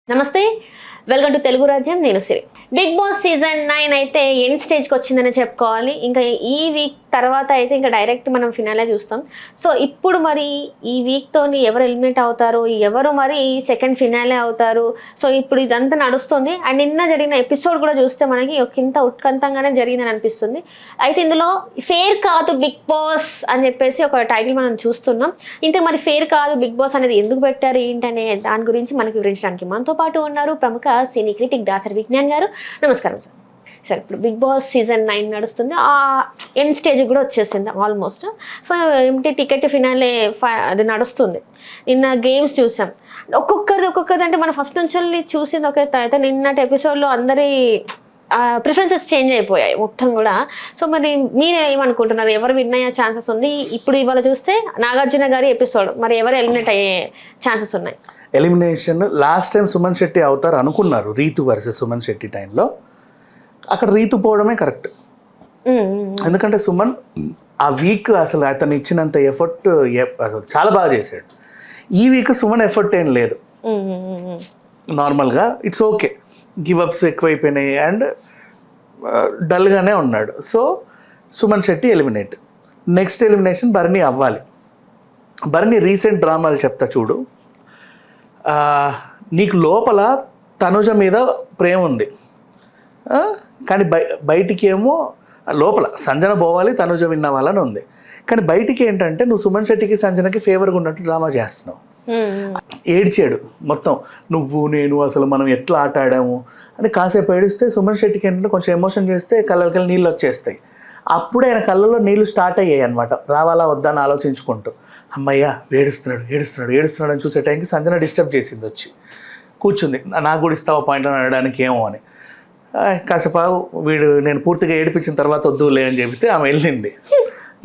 నమస్తే, welcome to Telugu రాజ్యం. నేను సిరి. బిగ్ బాస్ సీజన్ 9 అయితే ఎండ్ స్టేజ్కి వచ్చిందని చెప్పుకోవాలి. ఇంకా ఈ వీక్ తర్వాత అయితే ఇంకా డైరెక్ట్ మనం ఫినాలే చూస్తాం. సో ఇప్పుడు మరి ఈ వీక్తోని ఎవరు ఎలిమినేట్ అవుతారు, ఎవరు మరి సెకండ్ ఫినాలే అవుతారు, సో ఇప్పుడు ఇదంతా నడుస్తుంది. అండ్ నిన్న జరిగిన ఎపిసోడ్ కూడా చూస్తే మనకి ఇంత ఉత్కంఠంగానే జరిగిందని అనిపిస్తుంది. అయితే ఇందులో ఫేర్ కాదు బిగ్ బాస్ అని చెప్పేసి ఒక టైటిల్ మనం చూస్తున్నాం. ఇంత మరి ఫేర్ కాదు బిగ్ బాస్ అనేది ఎందుకు పెట్టారు ఏంటనే దాని గురించి మనకి వివరించడానికి మనతో పాటు ఉన్నారు ప్రముఖ సినీ క్రిటిక్ దాసరి విజ్ఞాన్ గారు. నమస్కారం సార్. సార్ ఇప్పుడు బిగ్ బాస్ సీజన్ 9 నడుస్తుంది, ఆ ఎండ్ స్టేజ్ కూడా వచ్చేసింది ఆల్మోస్ట్. ఏమిటి టికెట్ ఫినాలే అది నడుస్తుంది. నిన్న గేమ్స్ చూసాం, ఒక్కొక్కరిది అంటే మనం ఫస్ట్ నుంచి చూసింది ఒక అయితే నిన్నటి ఎపిసోడ్లో అందరి ప్రిఫరెన్సెస్ చేంజ్ అయిపోయాయి మొత్తం కూడా. సో మరి మీరు ఏమనుకుంటున్నారు, ఎవరు విన్ అయ్యే ఛాన్సెస్ ఉంది? ఇప్పుడు ఇవాళ చూస్తే నాగార్జున గారి ఎపిసోడ్, మరి ఎవరు ఎలిమినేట్ అయ్యే ఛాన్సెస్ ఉన్నాయి? Elimination last time Suman Shetty అవుతారు అనుకున్నారు, రీతు వర్సెస్ సుమన్ శెట్టి టైంలో. అక్కడ రీతు పోవడమే కరెక్ట్. ఎందుకంటే సుమన్ ఆ వీక్ అసలు అతను ఇచ్చినంత ఎఫర్ట్ చాలా బాగా చేశాడు. ఈ వీక్ సుమన్ ఎఫర్ట్ ఏం లేదు, నార్మల్గా ఇట్స్ ఓకే, గివప్స్ ఎక్కువైపోయినాయి అండ్ డల్గానే ఉన్నాడు. So Suman Shetty eliminate. Next elimination Bharani అవ్వాలి. భరణి రీసెంట్ డ్రామాలు చెప్తా చూడు. నీకు లోపల తనుజ మీద ప్రేమ ఉంది, కానీ బయటికి ఏమో లోపల సంజన పోవాలి తనుజ విన్న వాళ్ళని ఉంది, కానీ బయటికి ఏంటంటే నువ్వు సుమన్ శెట్టికి సంజనకి ఫేవర్గా ఉన్నట్టు డ్రామా చేస్తున్నావు. ఏడ్చాడు మొత్తం, నువ్వు నేను అసలు మనం ఎట్లా ఆట ఆడాము అని. కాసేపు ఏడిస్తే సుమన్ శెట్టికి ఏంటంటే కొంచెం ఎమోషన్ చేస్తే కళ్ళకి నీళ్ళు వచ్చేస్తాయి. అప్పుడు ఆయన కళ్ళలో నీళ్ళు స్టార్ట్ అయ్యాయి అనమాట, రావాలా వద్దా అని ఆలోచించుకుంటూ. అమ్మయ్య ఏడుస్తున్నాడు అని చూసే టైంకి సంజన డిస్టర్బ్ చేసింది, వచ్చి కూర్చుంది. నాకు కూడా ఇస్తావా పాయింట్ అనడానికి ఏమో అని. కాసేపు వీడు నేను పూర్తిగా ఏడిపించిన తర్వాత వద్దులే అని చెబితే ఆమె వెళ్ళింది.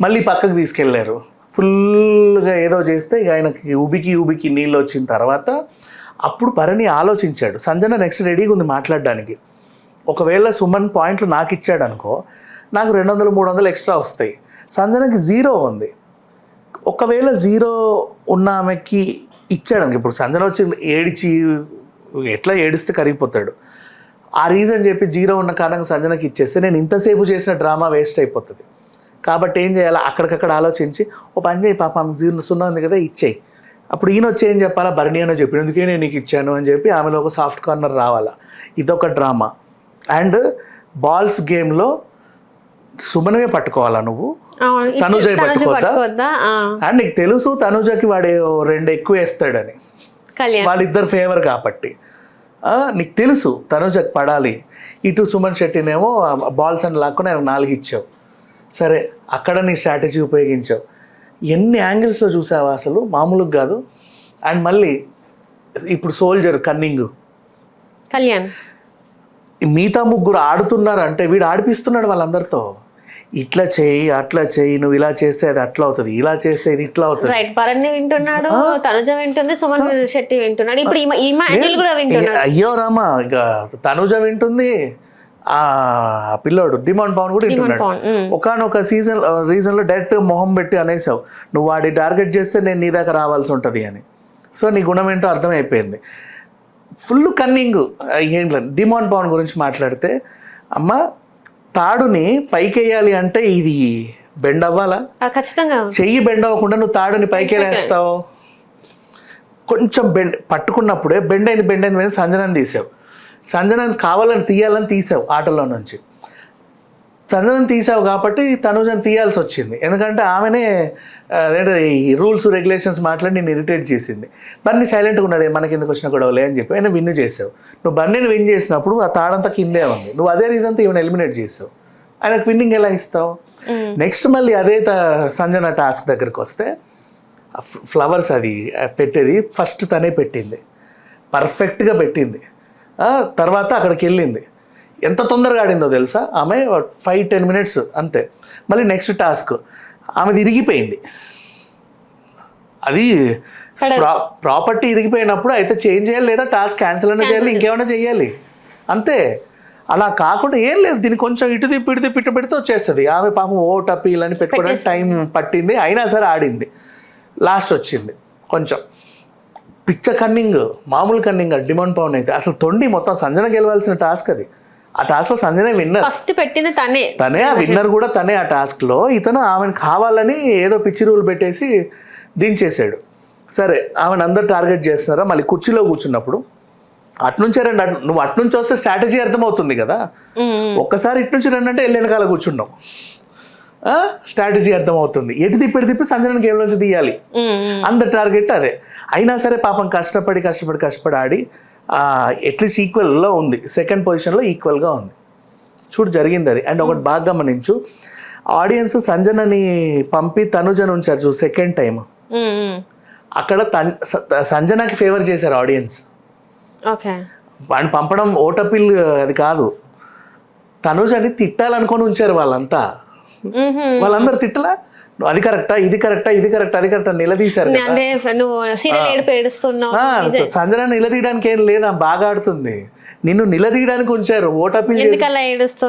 మళ్ళీ పక్కకు తీసుకెళ్లారు, ఫుల్గా ఏదో చేస్తే ఇక ఆయనకి ఉబికి నీళ్ళు వచ్చిన తర్వాత అప్పుడు భరణి ఆలోచించాడు. సంజన నెక్స్ట్ రెడీగా ఉంది మాట్లాడడానికి. ఒకవేళ సుమన్ పాయింట్లు నాకు ఇచ్చాడు అనుకో, నాకు 200-300 ఎక్స్ట్రా వస్తాయి. సంజనకి 0 ఉంది. ఒకవేళ 0 ఉన్న ఆమెకి ఇచ్చాడు. ఇప్పుడు సంజన వచ్చి ఏడిచి ఎట్లా ఏడిస్తే కరిగిపోతాడు. ఆ రీజన్ చెప్పి 0 ఉన్న కారణంగా సంజనకి ఇచ్చేస్తే నేను ఇంతసేపు చేసిన డ్రామా వేస్ట్ అయిపోతుంది. కాబట్టి ఏం చేయాలి, అక్కడికక్కడ ఆలోచించి ఓ పని చేయి, పాప ఆమెకు 0 ఉంది కదా ఇచ్చేయి. అప్పుడు ఈయన వచ్చి ఏం చెప్పాలా, భరణి అని చెప్పి ఎందుకే నేను నీకు ఇచ్చాను అని చెప్పి ఆమెలో ఒక సాఫ్ట్ కార్నర్ రావాలా. ఇదొక డ్రామా. అండ్ బాల్స్ గేమ్లో సుమనమే పట్టుకోవాలా, నువ్వు తనుజ పట్టుకోవద్దా? అండ్ నీకు తెలుసు తనుజకి వాడు 2 ఎక్కువ వేస్తాడని, వాళ్ళిద్దరు ఫేవర్ కాబట్టి నీకు తెలుసు తనుజకి పడాలి. ఇటు సుమన్ శెట్టినేమో బాల్స్ అని లాక్కుని ఆయన 4 ఇచ్చావు. సరే, అక్కడ నీ స్ట్రాటజీ ఉపయోగించావు. ఎన్ని యాంగిల్స్లో చూసావా అసలు, మామూలుగా కాదు. అండ్ మళ్ళీ ఇప్పుడు సోల్జర్ కన్నింగ్ కళ్యాణ్, మిగతా 3 ఆడుతున్నారు అంటే వీడు ఆడిపిస్తున్నాడు వాళ్ళందరితో. ఇట్లా చేయి అట్లా చేయి, నువ్వు ఇలా చేస్తే అది అట్లా అవుతుంది, ఇలా చేస్తే ఇది ఇట్లా అవుతుంది. రైట్, భరణి వింటున్నాడు, తనుజ వింటుంది, సుమన్ శెట్టి వింటున్నాడు, ఇప్పుడు కూడా వింటున్నాడు. అయ్యో రామా, ఇక తనుజ వింటుంది, ఆ పిల్లోడు డిమాండ్ పవన్ కూడా వింటున్నాడు. ఒకనొక రీజన్లో డైరెక్ట్ మొహం పెట్టి అనేసావు, నువ్వు వాడి టార్గెట్ చేస్తే నేను నీ దాకా రావాల్సి ఉంటుంది అని. సో నీ గుణం ఏంటో అర్థమైపోయింది. Full cunning. ఏం లేదు, డిమాండ్ పవన్ గురించి మాట్లాడితే, అమ్మ తాడుని పైకి వేయాలి అంటే ఇది బెండ్ అవ్వాలా? ఖచ్చితంగా చెయ్యి బెండ్ అవ్వకుండా నువ్వు తాడుని పైకి వేస్తావు. కొంచెం బెండ్ పట్టుకున్నప్పుడే బెండ్ అయింది సంజనని తీసావు. సంజనని కావాలని తీసావు ఆటలో నుంచి. సంజనని తీసావు కాబట్టి తనుజని తీయాల్సి వచ్చింది, ఎందుకంటే ఆమెనే ఈ రూల్స్ రెగ్యులేషన్స్ మాట్లాడి నేను ఇరిటేట్ చేసింది. బన్నీ సైలెంట్గా ఉన్నాడు, మనకి ఎందుకు వచ్చిన గొడవలే అని చెప్పి ఆయన విన్ చేసావు. నువ్వు బన్నీని విన్ చేసినప్పుడు ఆ తాడంతా కిందే ఉంది, నువ్వు అదే రీజన్తో ఈవెన్ ఎలిమినేట్ చేసావు. ఆయనకు విన్నింగ్ ఎలా ఇస్తావు? నెక్స్ట్ మళ్ళీ అదే సంజన టాస్క్ దగ్గరికి వస్తే ఫ్లవర్స్ అది పెట్టేది ఫస్ట్ తనే పెట్టింది, పర్ఫెక్ట్గా పెట్టింది. తర్వాత అక్కడికి వెళ్ళింది, ఎంత తొందరగా ఆడిందో తెలుసా ఆమె, 5-10 మినిట్స్ అంతే. మళ్ళీ నెక్స్ట్ టాస్క్ ఆమెది ఇరిగిపోయింది. అది ప్రాపర్టీ ఇరిగిపోయినప్పుడు అయితే చేంజ్ చేయాలి, లేదా టాస్క్ క్యాన్సిల్ అయినా చేయాలి, ఇంకేమైనా చేయాలి అంతే. అలా కాకుండా ఏం లేదు, దీన్ని కొంచెం ఇటు తిప్పి పెడితే వచ్చేస్తుంది. ఆమె పాపం అప్పీలని పెట్టుకోవడానికి టైం పట్టింది, అయినా సరే ఆడింది. లాస్ట్ వచ్చింది కొంచెం పిచ్చ కన్నింగ్, మామూలు కన్నింగ్ డిమాండ్ పవన్ అయితే అసలు తొండి మొత్తం సంజన గెలవాల్సిన టాస్క్ అది. ఆ టాస్క్లో సంజనే విన్నర్, ఫస్ట్ పెట్టింది తనే ఆ విన్నర్ కూడా తనే. ఆ టాస్క్లో ఇతను ఆమెను కావాలని ఏదో పిచ్చి రూల్ పెట్టేసి దించేసాడు. సరే ఆమెను అందరు టార్గెట్ చేస్తున్నారా, మళ్ళీ కుర్చీలో కూర్చున్నప్పుడు అట్నుంచే రండి, నువ్వు అట్నుంచి వస్తే స్ట్రాటజీ అర్థమవుతుంది కదా. ఒక్కసారి ఇట్నుంచి రండి అంటే వెళ్ళి వెనకాల కూర్చున్నావు, స్ట్రాటజీ అర్థమవుతుంది. ఎటు తిప్పి సంజనని గేమ్ నుంచి తీయాలి, అందరు టార్గెట్ అదే. అయినా సరే పాపం కష్టపడి ఆడి అట్లీస్ట్ ఈక్వల్లో ఉంది, సెకండ్ పొజిషన్లో ఈక్వల్గా ఉంది. చూడు జరిగింది అది. అండ్ ఒకటి బాగా గమనించు, ఆడియన్స్ సంజనని పంపి తనుజను ఉంచారు చూడు సెకండ్ టైం, అక్కడ సంజనకి ఫేవర్ చేశారు ఆడియన్స్. వాడిని పంపడం ఓటపిల్ అది కాదు, తనుజని తిట్టాలనుకొని ఉంచారు వాళ్ళంతా. వాళ్ళందరూ తిట్టలా, అది కరెక్టా ఇది కరెక్టా నిలదీశారు. సంజన నిలదీయడానికి ఏం లేదా, బాగా ఆడుతుంది, నిన్ను నిలదీయడానికి ఉంచారు. ఓటపిల్ ఎగ్జాక్ట్,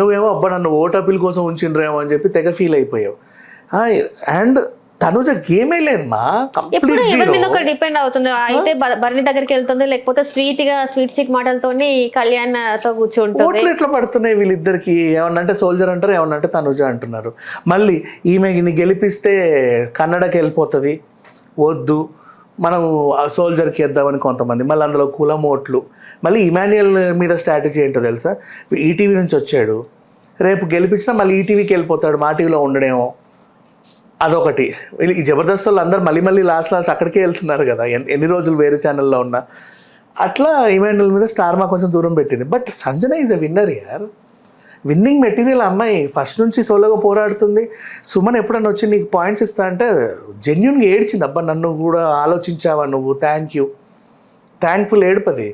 నువ్వేమో అబ్బా నన్ను ఓటపిల్ కోసం ఉంచిండ్రేమో అని చెప్పి తెగ ఫీల్ అయిపోయావు. అండ్ తనుజ గేమే లేదు మా, ఎప్పుడు ఎవరి మీద ఒక డిపెండ్ అవుతుంది. అయితే భరణి దగ్గరికి వెళ్తుంది, లేకపోతే స్వీట్ మాటలతోని కళ్యాణ్ తో కూర్చుంటుంది. ఓట్లు ఎట్లా పడుతున్నాయి వీళ్ళిద్దరికి, ఏమన్నంటే సోల్జర్ అంటారు, ఏమన్నంటే తనుజ అంటున్నారు. మళ్ళీ ఈమెని గెలిపిస్తే కన్నడకి వెళ్ళిపోతుంది, వద్దు మనం సోల్జర్కి వేద్దామని కొంతమంది, మళ్ళీ అందులో కులం ఓట్లు. మళ్ళీ ఇమాన్యుయల్ మీద స్ట్రాటజీ ఏంటో తెలుసా, ఈటీవీ నుంచి వచ్చాడు, రేపు గెలిపించినా మళ్ళీ ఈటీవీకి వెళ్ళిపోతాడు, మా టీవీలో ఉండడేమో, అదొకటి. ఈ జబర్దస్త్ వాళ్ళు అందరు మళ్ళీ లాస్ట్ అక్కడికే వెళ్తున్నారు కదా, ఎన్ని రోజులు వేరే ఛానల్లో ఉన్నా. అట్లా ఇమాన్యుయల్ మీద స్టార్ మా కొంచెం దూరం పెట్టింది. But Sanjana is a winner యార్, విన్నింగ్ మెటీరియల్ అమ్మాయి, ఫస్ట్ నుంచి సోలోగా పోరాడుతుంది. సుమన్ ఎప్పుడన్నా వచ్చి నీకు పాయింట్స్ ఇస్తా అంటే జెన్యున్గా ఏడ్చింది, అబ్బా నన్ను కూడా ఆలోచించావా నువ్వు, థ్యాంక్ఫుల్ ఏడుపది.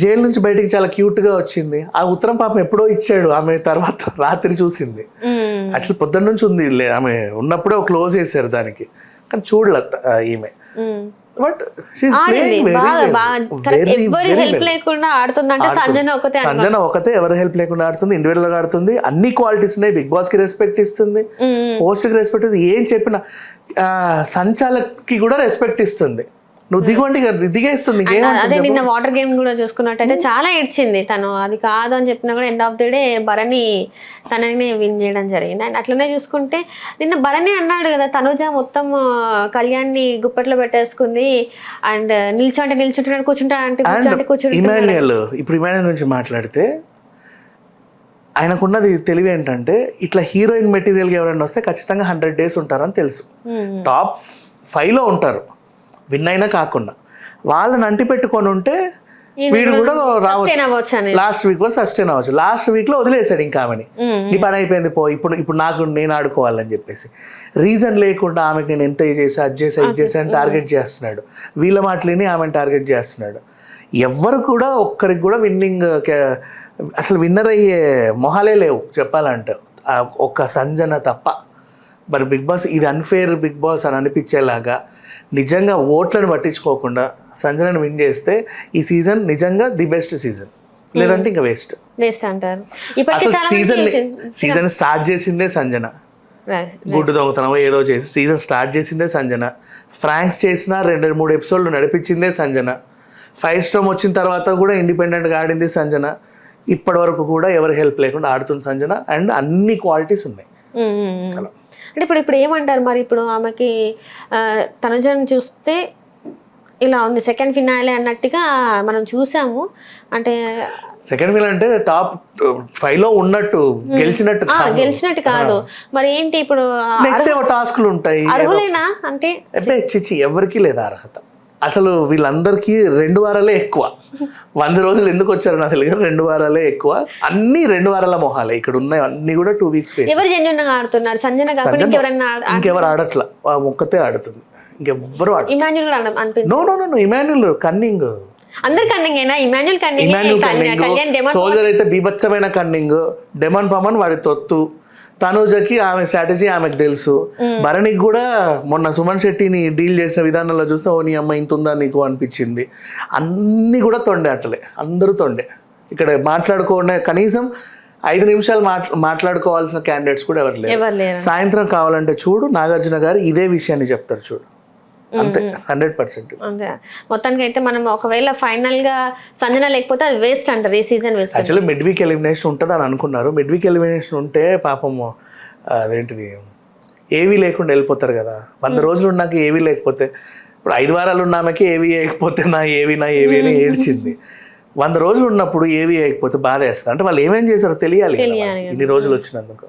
జైలు నుంచి బయటికి చాలా క్యూట్గా వచ్చింది. ఆ ఉత్తరం పాపం ఎప్పుడో ఇచ్చాడు, ఆమె తర్వాత రాత్రి చూసింది. యాక్చువల్ పొద్దున్న నుంచి ఉంది, ఆమె ఉన్నప్పుడే క్లోజ్ చేశారు దానికి, కానీ చూడలే ఈమె. బట్ సంజన ఒకతే, ఎవరి హెల్ప్ లేకుండా ఆడుతుంది, ఇండివిజువల్ గా ఆడుతుంది, అన్ని క్వాలిటీస్ ఉన్నాయి. బిగ్ బాస్ కి రెస్పెక్ట్ ఇస్తుంది, హోస్ట్ కి రెస్పెక్ట్ ఇస్తుంది, ఏం చెప్పినా సంచాలకి కూడా రెస్పెక్ట్ ఇస్తుంది. నువ్వు దిగువంటి దిగేస్తుంది. అదే నిన్న వాటర్ గేమ్ కూడా చూసుకున్నట్టయితే చాలా ఏడ్చింది తను, అది కాదు అని చెప్పినా కూడా end of the day Bharani తనని విన్ చేయడం జరిగింది. అండ్ అట్లనే చూసుకుంటే నిన్న భరణి అన్నాడు కదా, తనుజ మొత్తం కళ్యాణ్ని గుప్పట్లో పెట్టేసుకుంది, అండ్ నిల్చుంటున్నాడు, కూర్చుంటే ఇమాన్యుయల్. ఇప్పుడు ఇమాన్యుయల్ నుంచి మాట్లాడితే ఆయనకున్నది తెలివి ఏంటంటే, ఇట్లా హీరోయిన్ మెటీరియల్గా ఎవరైనా వస్తే ఖచ్చితంగా 100 days ఉంటారని తెలుసు, టాప్ 5లో ఉంటారు విన్ అయినా కాకుండా. వాళ్ళని అంటి పెట్టుకొని ఉంటే వీడు కూడా రావచ్చు, లాస్ట్ వీక్ కూడా సస్టైన్ అవ్వచ్చు. లాస్ట్ వీక్లో వదిలేసాడు ఇంకా ఆమెని, నీ పని అయిపోయింది పో, ఇప్పుడు నేను ఆడుకోవాలని చెప్పేసి రీజన్ లేకుండా ఆమెకి నేను ఎంత చేసి ఇది చేసి అని టార్గెట్ చేస్తున్నాడు. వీళ్ళ మాటలని ఆమెను టార్గెట్ చేస్తున్నాడు. ఎవ్వరు కూడా ఒక్కరికి కూడా అసలు విన్నర్ అయ్యే మొహాలే లేవు చెప్పాలంటే, ఒక్క సంజన తప్ప. మరి బిగ్ బాస్ ఇది అన్ఫేర్ బిగ్ బాస్ అని అనిపించేలాగా నిజంగా ఓట్లను పట్టించుకోకుండా సంజనను విన్ చేస్తే ఈ సీజన్ నిజంగా ది బెస్ట్ సీజన్, లేదంటే ఇంకా వేస్ట్ అంటారు. సీజన్ స్టార్ట్ చేసిందే సంజన, గుడ్డు దొంగతనం ఏదో చేసి సీజన్ స్టార్ట్ చేసిందే సంజన. ఫ్రాంక్స్ చేసిన 2-3 ఎపిసోడ్లు నడిపించిందే సంజన. 5 Storm వచ్చిన తర్వాత కూడా ఇండిపెండెంట్గా ఆడింది సంజన. ఇప్పటి వరకు కూడా ఎవరి హెల్ప్ లేకుండా ఆడుతుంది సంజన, అండ్ అన్ని క్వాలిటీస్ ఉన్నాయి. అంటే ఇప్పుడు ఏమంటారు మరి, ఇప్పుడు ఆమెకి తనుజను చూస్తే ఇలా ఉంది, సెకండ్ ఫినాలే అన్నట్టుగా మనం చూసాము. అంటే సెకండ్ ఫినాలే అంటే టాప్ 5లో ఉన్నట్టు, గెలిచినట్టు కాదు. మరి ఏంటి ఇప్పుడు నెక్స్ట్ టాస్క్లు ఉంటాయి, అర్హులేనా అంటే చిచ్చి ఎవరికి లేదా అర్హత. అసలు వీళ్ళందరికీ 2 వారాలే ఎక్కువ. 100 రోజులు ఎందుకు వచ్చారు నాకు తెలియదు, 2 వారాలే ఎక్కువ. అన్ని 2 వారాల మొహాలే ఇక్కడ ఉన్నాయి, అన్ని కూడా 2 weeks ఫేస్. ఎవరు జెన్యూన్ గా ఆడుతున్నారు? సంజన కాకుండా ఇంకెవరు ఆడట్లా, ఒక్కతే ఆడుతుంది, ఇంకెవ్వరు ఇమాన్యుల్ ఇమాన్యుల్ కన్నింగ్, అందరు కన్నింగేనా? ఇమాన్యుల్ కన్నింగ్, సోల్జర్ అయితే బీభత్సమైన కన్నింగ్, డెమన్ పమన్ వాడి తొత్తు, తనుజకి ఆమె స్ట్రాటజీ ఆమెకు తెలుసు. భరణికి కూడా మొన్న సుమన్ శెట్టిని డీల్ చేసిన విధానంలో చూస్తే ఓ నీ అమ్మ ఇంత ఉందా నీకు అనిపించింది. అన్నీ కూడా తొండే అట్టలే, అందరూ తొండే. ఇక్కడ మాట్లాడుకోండి, కనీసం 5 నిమిషాలు మాట్లాడుకోవాల్సిన క్యాండిడేట్స్ కూడా ఎవరు లేరు. సాయంత్రం కావాలంటే చూడు, నాగార్జున గారు ఇదే విషయాన్ని చెప్తారు చూడు. అంతే 100%. అంతే మొత్తానికి అయితే మనం ఒకవేళ ఫైనల్ గా సంజన లేకపోతే అది వేస్ట్ అంటారు, ఈ season waste. Actually mid week elimination ఉంటుంది అని అనుకున్నారు. మిడ్ వీక్ ఎలిమినేషన్ ఉంటే పాపము అదేంటిది ఏవీ లేకుండా వెళ్ళిపోతారు కదా. 100 రోజులు ఉన్నాక ఏవీ లేకపోతే, ఇప్పుడు 5 వారాలు ఉన్నామకి ఏవీ వేయకపోతే నా ఏవి అని ఏడ్చింది. 100 రోజులు ఉన్నప్పుడు ఏవి వేయకపోతే బాధ వేస్తారు. అంటే వాళ్ళు ఏమేం చేశారో తెలియాలి కదా ఇన్ని రోజులు వచ్చినందుకు.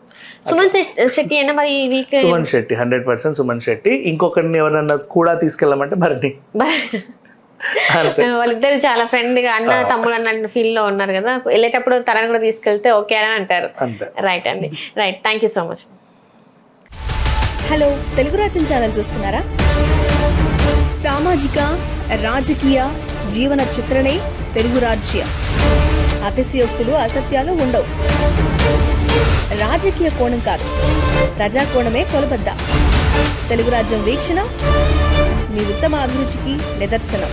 సుమన్ శెట్టి అయినా మరి ఈ వీక్ సుమన్ శెట్టి 100% సుమన్ శెట్టి. ఇంకొకరిని ఎవరన్నా కూడా తీసుకెళ్ళమంటే భరణి. వాళ్ళిద్దరు చాలా ఫ్రెండ్ గా అన్న తమ్ముడు అన్న ఫీల్ లో ఉన్నారు కదా, వెళ్ళేటప్పుడు తనని కూడా తీసుకెళ్తే ఓకే అని అంటారు. రైట్ అండి, right. Thank you so much. Hello, Telugu రాజ్యం ఛానల్ చూస్తున్నారా? సామాజిక రాజకీయ జీవన చిత్రణే తెలుగు రాజ్యం. అతిశయోక్తులు అసత్యాలు ఉండవు. రాజకీయ కోణం కాదు, ప్రజా కోణమే కొలబద్ద. తెలుగు రాజ్యం వీక్షణ మీ ఉత్తమ అభిరుచికి నిదర్శనం.